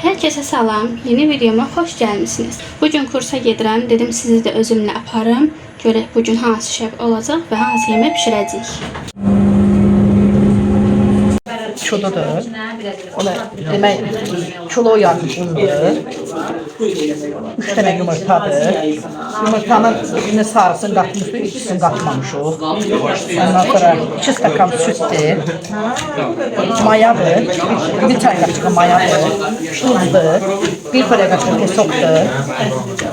Herkese salam, yeni videoma xoş gəlmisiniz. Bugün kursa gedirəm, dedim sizi də özümlə aparım. Görək bugün hansı şəf olacaq və hansı yemək pişirəcəyik. Çududur. Ona demək kilo yarımdır. 3 tane yumurtadır. Yumurtanın birini sarısını katmışıq, ikisini katmamışıq. Ondan sonra 2 stakan sütdür. Mayadır. 1 çay qaşığı mayadır. Tuzdur. 1 xörək qaşığı pesokdur.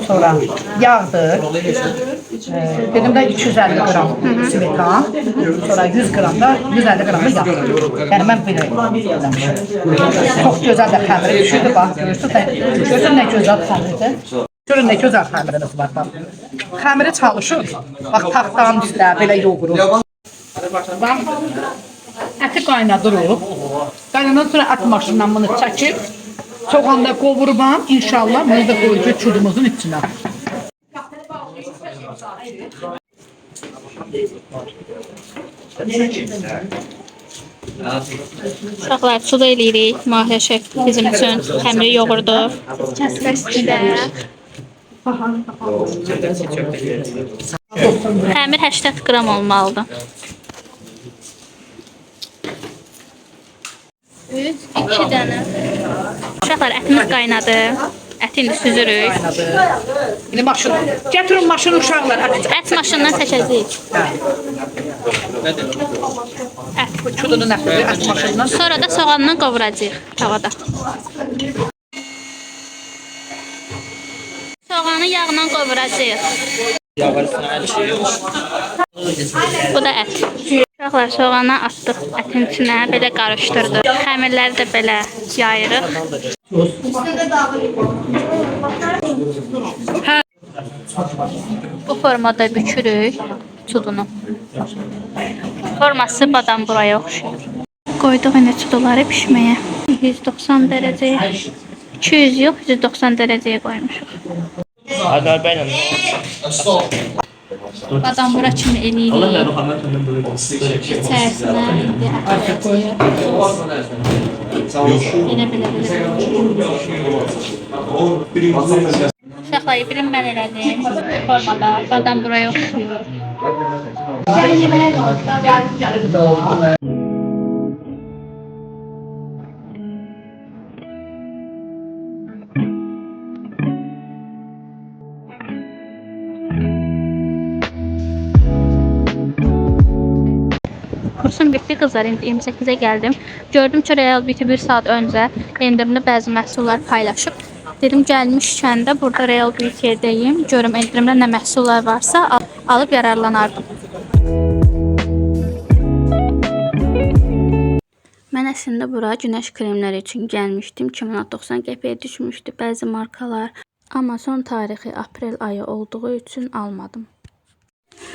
Sonra yağdır. Benim de 250 gram smetan. Sonra 100 gram da 150 gram da yağ. Yani ben böyle eləmişim. Çok güzel de xəmiri düşürdü. Bak görürsün ne güzel xəmirdir. Görün ne güzel xəmirimiz var. Xəmiri çalışır. Bak taxtanın üstə belə yoğurur. Bak əti qaynadırıq. Qaynadan sonra ət maşından bunu çəkib soğanda qovururam. İnşallah bunu da qoyacaq çudumuzun içine. Uşaqlar, suda eləyirik. Mahir şef bizim üçün xəmiri yoğurdu. Kəsbəsdə. Xəmir 80 qram olmalıdır. 2 dənə. Uşaqlar, ətimiz qaynadı. Əti indi süzürük. İndi maşın. Gətirin maşını uşaqlar. Ət maşından çəkəcəyik. Ət çudunun əti, ət maşından. Sonra da soğanla qovuracağıq tavada. Soğanı yağla qovuracağıq. Bu da ət. Uşaqlar, soğanı atdıq ətin içinə, belə qarışdırdıq. Xəmirləri də belə yayırıq. Bu formada bükürük çudunu. Forması badam buraya oxşuyur. Qoyduq indi çuduları pişməyə. 190 dərəcəyə, 200 yox, 190 dərəcəyə qoymuşuq. Badam bura kimi eləyirik. İçərisinə indi ətləri qoyuruq. Belə. Uşaqlar, bilim mən elədim. Formada badam buraya oxşuyur. Kursum bitti kızlar, indi 28'e geldim. Gördüm ki Real Beauty 1 saat önce endirimli bəzi məhsullar paylaşıb. Dedim gəlmişkən də burada Real Beauty'deyim. Görüm endirimdə nə məhsullar varsa alıp yararlanardım. Mən əslində bura günəş kremləri üçün gəlmişdim. 2 manat 90 qəpiyə düşmüşdü bəzi markalar. Amma son tarixi aprel ayı olduğu üçün almadım.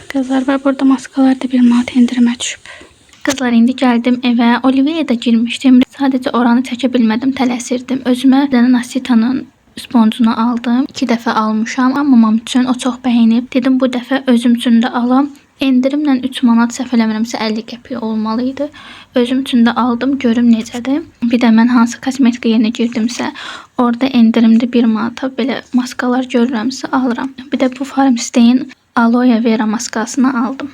Kızlar var, burada maskalar da 1 manat endirimə düşüb. Kızlar, indi gəldim evə. Olivia'ya da girmişdim. Sadəcə oranı çəkə bilmədim, tələsirdim. Özümə Nasitanın sponcunu aldım. 2 dəfə almışam, amma mamam üçün o çox bəyənib. Dedim bu dəfə özüm üçün də alam. Endirimlə 3 manat səhv eləmirəmsə 50 qəpik olmalıydı. Özüm üçün də aldım, görüm necədir. Bir də mən hansı kosmetika yerinə girdimsə, orada endirimdə 1 manata belə maskalar görürəmsə alıram. Bir də bu Farmstein Aloe Vera maskasını aldım.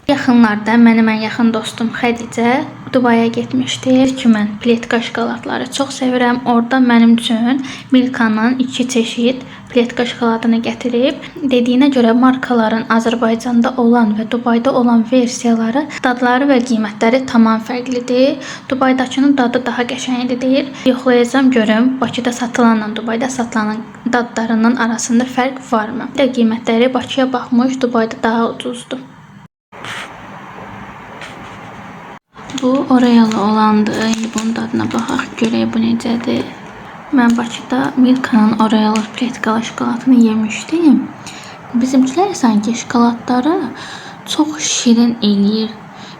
Yaxınlarda mənim ən yaxın dostum Xədicə Dubaya getmişdi ki, mən pletka şokoladları çox sevirəm. Orada mənim üçün Milka'nın 2 çeşid pletka şokoladını gətirib. Dediyinə görə markaların Azərbaycanda olan və Dubayda olan versiyaları, dadları və qiymətləri tamam fərqlidir. Dubaydakının dadı daha qəşəngdir deyir. Yoxlayacağım görüm Bakıda satılanla Dubayda satılanın dadlarının arasında fərq varmı? Bir də qiymətləri Bakıya baxmış, Dubayda daha ucuzdur. Bu Oreo'lu olandı. Bunun dadına baxaq, görək bu necədir. Mən Bakıda Milka'nın Oreo'lu pletkalı şokoladını yemişdim. Bizimkiler sanki şokoladları çox şirin eləyir.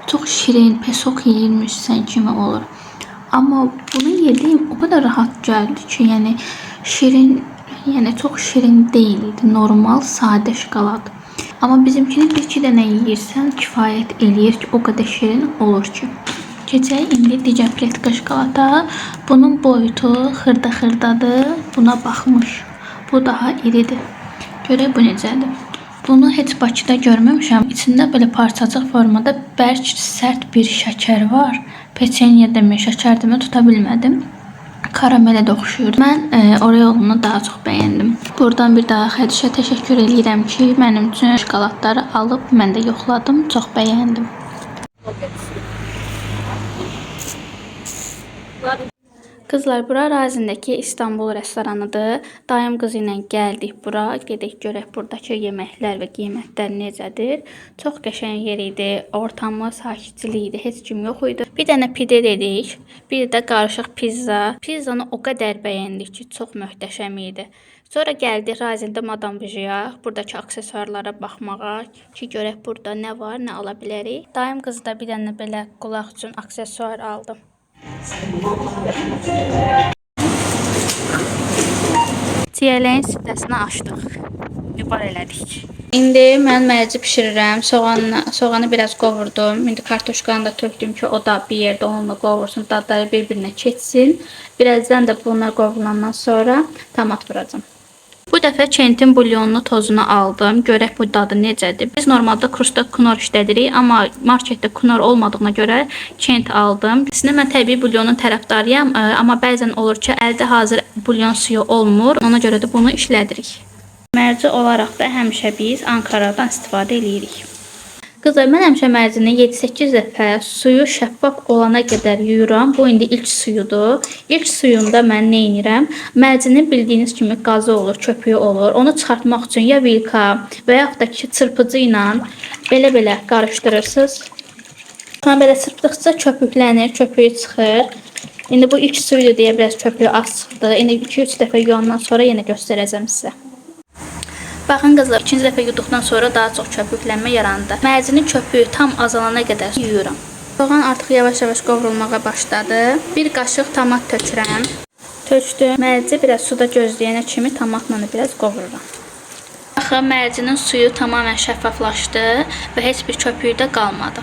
Çox şirin, pesok yeyilmişsən kimi olur. Amma bunu yedim, o kadar rahat gəldi ki, yəni şirin Yəni çox şirin deyildi, normal, sadə şokolad. Amma bizimkini bir-iki dənə yeyirsən, kifayət eləyir ki, o qədər şirin olur ki. Keçək indi digər pletka şokolada. Bunun boyutu xırda-xırdadır. Buna baxmış. Bu daha iridir. Görək bu necədir. Bunu heç Bakıda görməmişəm. İçində belə parçacıq formada bərk, sərt bir şəkər var. Peçenya demə, şəkər demə tuta bilmədim. Karamelə də oxşuyur. Mən Oreo'nu daha çox bəyəndim. Buradan bir daha Xədişə təşəkkür edirəm ki, mənim üçün şokoladları alıb mən də yoxladım. Çox bəyəndim. Kızlar, bura Razindəki İstanbul restoranıdır. Dayım qızı ilə gəldik bura. Gedək görək buradakı yeməklər və qiymətlər necədir. Çox qəşəng yer idi. Ortamı sakitçilik idi. Heç kim yox idi. Bir dənə pide dedik. Bir də qarışıq pizza. Pizzanı o qədər bəyəndik ki, çox möhtəşəm idi. Sonra gəldik Razində Madam Bujiya. Buradakı aksesuarlara baxmağa ki, görək burada nə var, nə ala bilərik. Dayım qızı da bir dənə belə qulaq üçün aksesuar aldı. Tiyələyin sitəsini açdıq. Yubar elədik. İndi mən mərci pişirirəm. Soğanı biraz qovurdum. İndi kartuşkanı da tökdüm ki, o da bir yerdə onunla qovursun. Dadları bir-birinə keçsin. Birazdan da bunlar qovrulandan sonra tomat vuracağım. Bu dəfə Kentin bulyonlu tozunu aldım. Görək bu dadı necədir. Biz normalda Krusda knor işlədirik, amma marketdə knor olmadığına görə Kent aldım. Əslində mən təbii bulyonun tərəfdarıyam, amma bəzən olur ki, əldə hazır bulyon suyu olmur. Ona görə də bunu işlədirik. Mərci olaraq da həmişə biz Ankaradan istifadə edirik. Qızlar, mən həmişə mərcini 7-8 dəfə suyu şəffaf olana qədər yuyuram. Bu indi ilk suyudur. İlk suyunda mən nə edirəm? Mərcinin bildiyiniz kimi qazı olur, köpüyü olur. Onu çıxartmaq üçün ya vilka və yaxud da ki, çırpıcı ilə belə qarışdırırsınız. Sonra belə çırpdıqca köpüklənir, köpüyü çıxır. İndi bu ilk suyudur deyə biraz köpüyü az çıxdı. İndi 2-3 dəfə yuyandan sonra yenə göstərəcəm sizə. Baxın qızlar, ikinci dəfə yuduqdan sonra daha çox köpüklənmə yarandı. Mərcinin köpüyü tam azalana qədər yuyuram. Soğan artıq yavaş-yavaş qovrulmağa başladı. Bir qaşıq tomat tökürəm. Tökdüm. Mərci biraz suda gözləyənə kimi tomatla biraz qovururam. Baxın, mərcinin suyu tamamilə şəffaflaşdı və heç bir köpüyü də qalmadı.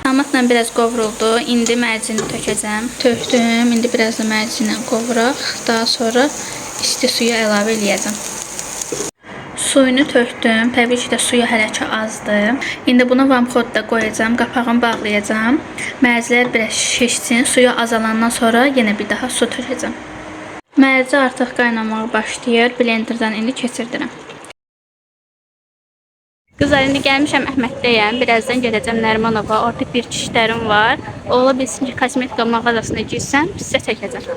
Tomatla biraz qovruldu. İndi mərcini tökəcəm. Tökdüm. İndi biraz da mərcinlə qovuraq. Daha sonra isti suyu əlavə eləyəcəm. Suyunu tökdüm. Təbii ki də suyu hələ ki azdır. İndi bunu vamxodda qoyacağam. Qapağını bağlayacağım. Mərcilər biraz şişsin. Suyu azalandan sonra yenə bir daha su tökəcəm. Mərci artıq qaynamağa başlayır. Blenderdan indi keçirdirəm. Qızlar, indi gəlmişəm Əhməddəyəm. Birazdan gedəcəm Nərmanova. Orada bir kişilərim var. Ola bilsin ki, kosmetika mağazasına girsəm, sizə çəkəcəm.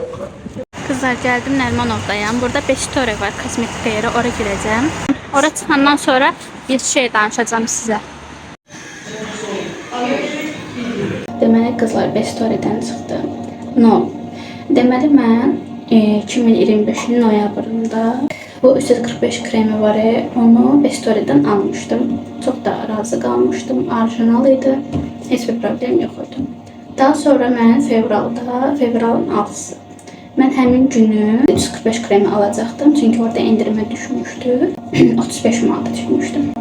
Qızlar, gəldim Nərmanovdayam. Burada Bestore var, kosmetika yeri. Ora girəcəm. Ora çıxandan sonra bir şey danışacağım sizə. Deməli, qızlar, Bestore'dən çıxdım. Deməli, mən 2025-in noyabrında bu 345 kremi var, onu Bestore'dən almışdım. Çox da razı qalmışdım. Orijinal idi. Heç bir problem yox idi. Daha sonra mən fevralın 6-sı. Mən həmin günü 345 kremi alacaqdım. Çünki orada endirmə düşmüşdü. 35 manata düşmüşdüm.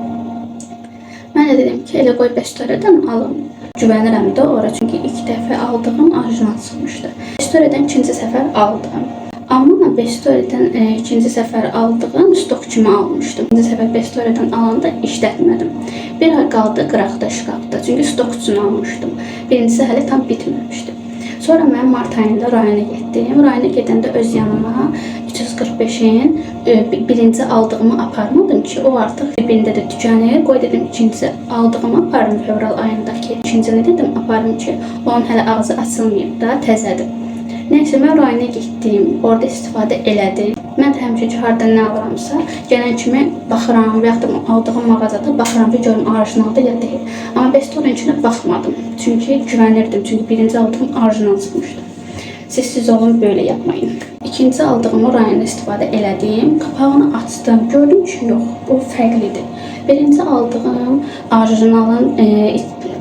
Mən də dedim ki, elə qoy Bestore'dən alım. Güvənirəm də ora, çünki ilk dəfə aldığım orijinal çıxmışdı. Bestore'dən ikinci səfər aldım. Amma Bestore'dən ikinci səfər aldığım stok kimi almışdım. İkinci səfər Bestore'dən alanda işlətmədim. Bir ay qaldı qıraqda, şkafda. Çünki stok üçün almışdım. Birincisi hələ tam bitməmişdi. Sonra mən mart ayında rayona getdim. Rayona gedəndə öz yanıma 345'in birinci aldığımı aparmadım ki, o artıq birində də tükənir. Qoy dedim ikincisi aldığımı aparım fevral ayındakı. İkincini dedim aparım ki, onun hələ ağzı açılmayıb da, təzədir. Neyse, mən rayona getdim, orada istifadə elədim. Mən də həmişə ki, harada nə alıramsa, gələn kimi baxıram və yaxud da aldığım mağazada baxıram ki, görüm orijinalda ya deyil. Amma Bestore'ninkinə baxmadım, çünki güvənirdim, çünki birinci aldığım orijinal çıxmışdı. Siz olun, böyle yapmayın. İkinci aldığımı rayonda istifadə elədim, kapağını açdım, gördüm ki, yox, bu fərqlidir. Birinci aldığım orijinalın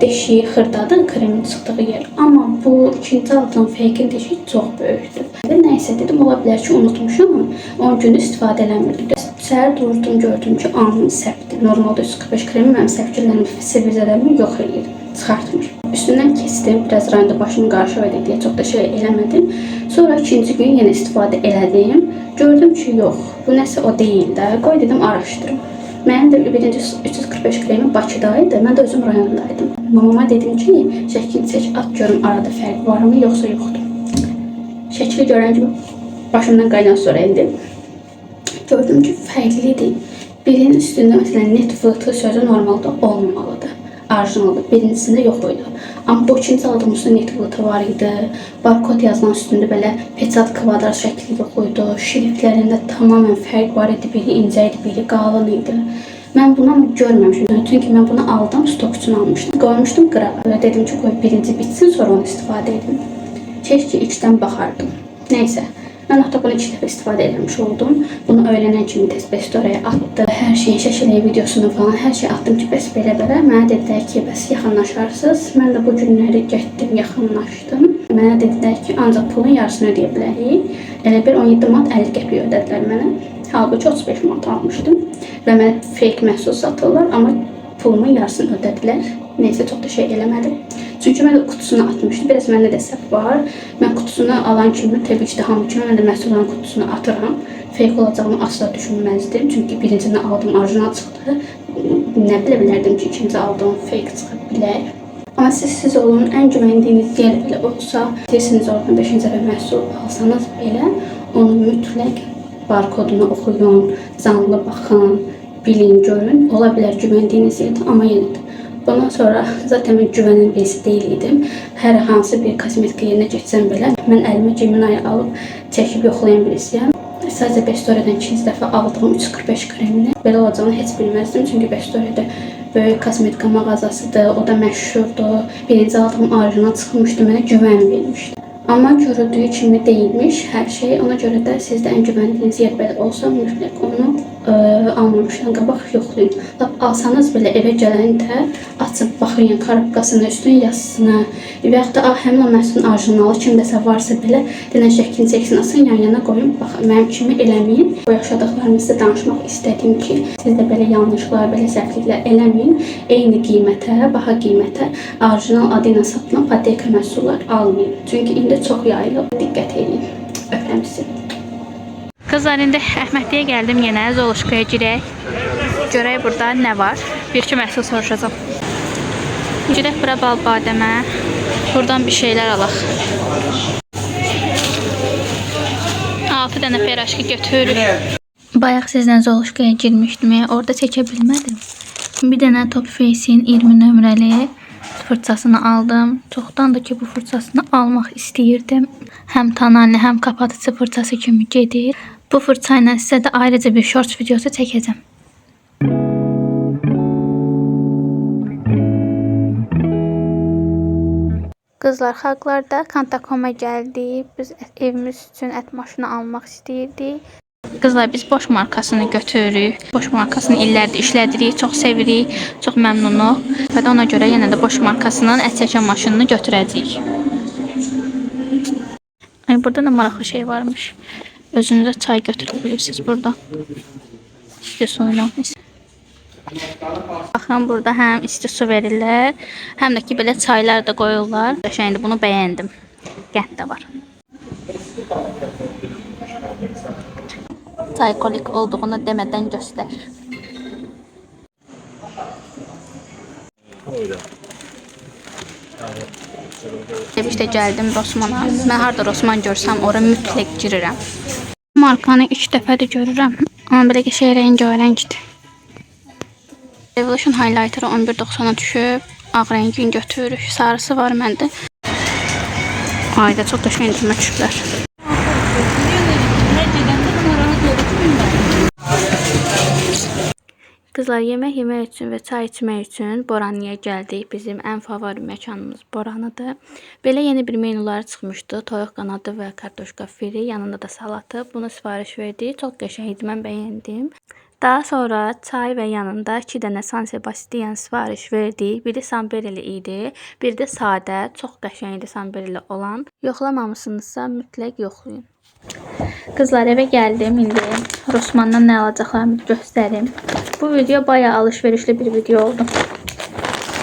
deşiyi xırdadır, kremin çıxdığı yer. Amma bu ikinci aldığım feykin deşiyi çox böyükdür. Nəysə dedim, ola bilər ki, unutmuşam. 10 gün istifadə eləmirdim. Səhər durdum, gördüm ki, alnım səpdir. Normalda 345 kremi mənim səpkilərimi, sivilcələrimi yox eləyir, çıxartmır. Üstündən kesdim, biraz rayında başım qarışıq idi deyə çox da şey eləmədim. Sonra ikinci gün yenə istifadə elədim. Gördüm ki, yox, bu nəsə o deyil də. Qoy dedim, araşdırım. Mənim də birinci 345 kremi Bakıdaydı, mən də özüm rayondaydım. Mamama dedim ki, şəkil çək, at görüm arada fərq varmı, yoxsa yoxdur. Şəkili görən kimi başımdan qaynan sonra indi. Gördüm ki, fərqlidir. Birinin üstündə məsələn net fırtı sözü normalda olmamalıdır. Orijinaldır. Birincisində yox idi. Amma bu ikinci aldığım üstündə net fırtı var idi. Barkod yazılan üstündə belə peçat kvadrat şəkli yox idi. Şriftlərində tamamən fərq var idi. Biri incə idi, biri qalın idi. Mən bunu görməmişdim. Çünki mən bunu aldım, stok üçün almışdım. Qoymuşdum qırağa. Dedim ki, qoy birinci bitsin, sonra onu istifadə edim. Keşke içdən baxardım. Nəysə, mən hatta bunu 2 dəfə istifadə etmiş oldum. Bunu öyrənən kimi tez bestoraya attım. Hər şeyin şəkili, videosunu falan hər şey attım ki, bəs belə-belə. Mənə dedilər ki, bəs yaxınlaşarsınız. Mən də bu günləri getdim, yaxınlaşdım. Mənə dedilər ki, ancaq pulun yarısını ödəyə bilərik. Elə bir 17 manat 50 qəpik ödədilər mənə. Halbuki 35 manat almışdım. Və mənə fake məhsul satırlar, amma pulumun yarısını ödədilər. Neysə, çox da şey eləmədim. Çünki mən də kutusunu atmışdım. Biraz məndə də səhv var. Mən kutusunu alan kimi, təbii ki, də hamı kimi mən də məhsulların kutusunu atıram. Fake olacağını asla düşünməzdim. Çünki birincini aldım, orijinal çıxdı. Nə bilə bilərdim ki, ikinci aldığım fake çıxa bilər. Amma siz olun, ən güvəndiyiniz yer belə olsa, deyirsiniz oradan 5-ci dəfə məhsul alsanız belə, onu mütləq barkodunu oxuyun, canlı baxın, bilin, görün. Ola bilər güvəndiyiniz yerdə, amma yenə də. Bundan sonra zaten mən güvənən birisi deyil idim. Hər hansı bir kosmetika yerinə getsəm belə, mən əlimə Gemini alıb çəkib yoxlayan birisiyəm. Sadəcə Bestoria'dan 2-ci dəfə aldığım 345 kremini belə olacağını heç bilməzdim. Çünki Bestoria'da böyük kosmetika mağazasıdır, o da məşhurdur. Birinci aldığım orijinal çıxmışdı, mənə güvən vermişdi. Amma görüldüyü kimi deyilmiş hər şey. Ona görə də sizdə ən güvəndiyiniz yer belə olsa, mütləq onu almamışdan qabaq yoxlayın. Alsanız belə evə gələndə açıb baxın karabkasını, üstün yazısını və yaxud da həmin o məhsulun orijinalı kimdəsə varsa belə denən şəklini çəksin, asın, yan-yana qoyun. Baxın, mənim kimi eləməyin. Bu yaşadıqlarımızda danışmaq istədiyim ki, siz də belə yanlışlar, belə səhvliklər eləməyin. Eyni qiymətə, baha qiymətə orijinal adı ilə satılan pateka məhsullar almayın. Çünki indi çox yayılıb. Diqqət edin. Öpürəm sizi. Kızlar, indi Əhmədliyə gəldim yenə, Zoluşkaya girək. Görək burada nə var. Bir-iki məhsul soruşacağım. Girək bura bal badəmə. Buradan bir şeylər alaq. 6 dənə peraşki götürürük. Bayaq sizlə Zoluşkaya girmişdim, orada çəkə bilmədim. Bir dənə Top Face'in 20 nömrəli fırçasını aldım. Çoxdandır ki, bu fırçasını almaq istəyirdim. Həm tonalli, həm kapatıcı fırçası kimi gedir. Bu fırça ilə sizə də ayrıca bir shorts videosu çəkəcəm. Qızlar, xalqlarda Kantakoma gəldik. Biz evimiz üçün ət maşını almaq istəyirdik. Qızlar, biz Bosch markasını götürürük. Bosch markasını illərdir işlədirik, çox sevirik, çox məmnunuq. Və də ona görə yenə də Bosch markasının ət çəkən maşınını götürəcəyik. Ay, burada da maraqlı şey varmış. Özünüzə çay götürə bilirsiniz burada. İsti suyla. Baxın, burada həm isti su verirlər, həm də ki, belə çaylar da qoyurlar. Qəşəngdir, bunu bəyəndim. Qənd də var. Çaykolik olduğunu demədən göstər. İşte gəldim Rossmana. Mən harda Rossman görsəm, ora mütləq girirəm. Markanı 3 dəfədir görürəm. Amma belə ki, şey rəngarəngdir. Revolution Highlighter'ı 11.90'a düşüb. Ağ rəngini götürürük. Sarısı var məndə. Ayda çox da şey endirmə düşüblər. Kızlar, yemək yemək üçün və çay içmək üçün Boraniyə gəldik. Bizim ən favori məkanımız Boranıdır. Belə yeni bir menular çıxmışdı. Toyuq qanadı və kartoşka firi, yanında da salatı. Bunu sifariş verdik. Çox qəşəngdir, mən bəyəndim. Daha sonra çay və yanında 2 dənə San Sebastian sifariş verdik. Biri samberili idi, biri də sadə, çox qəşəng idi samberili olan. Yoxlamamışsınızsa mütləq yoxlayın. Qızlar, evə gəldim. İndi Rossmanndan nə alacaqlarımı göstərim. Bu video bayağı alışverişli bir video oldu.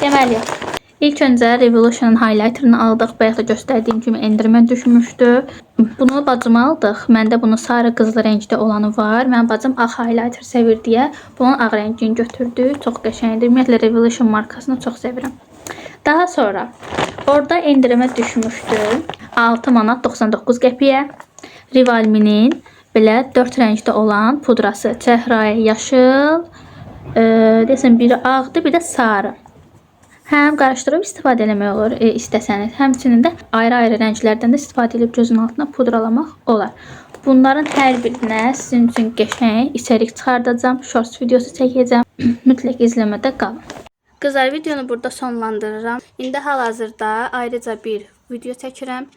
Deməli, ilk öncə Revolution'un highlighter'ını aldıq. Bayaq da göstərdiyim kimi endirmə düşmüşdü. Bunu bacım aldıq. Məndə bunun sarı qızılı rəngdə olanı var. Mənim bacım ağ highlighter sevir deyə bunun ağ rəngini götürdü. Çox qəşəngdir. Ümumiyyətlə Revolution markasını çox sevirəm. Daha sonra orada endirmə düşmüşdü. 6 manat 99 qəpiyə. Rivalminin belə 4 rəngdə olan pudrası. Çəhrayı yaşıl, desəm biri ağdır, bir də sarı. Həm qarışdırıb istifadə eləmək olur istəsəniz. Həmçinin də ayrı-ayrı rənglərdən də istifadə edib gözün altına pudralamaq olar. Bunların hər birinə sizin üçün qəşəng içərik çıxardacağam. Shorts videosu çəkəcəm. Mütləq izləmədə qalın. Qızlar, videonu burada sonlandırıram. İndi hal-hazırda ayrıca bir video çəkirəm.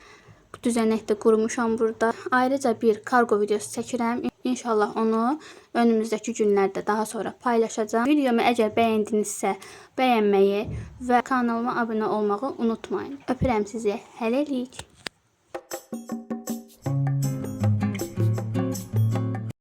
Düzənəkdə qurmuşam burada. Ayrıca bir kargo videosu çəkirəm. İnşallah onu önümüzdəki günlərdə daha sonra paylaşacağım. Videomu əgər bəyəndinizsə bəyənməyi və kanalıma abunə olmağı unutmayın. Öpürəm sizi. Hələlik.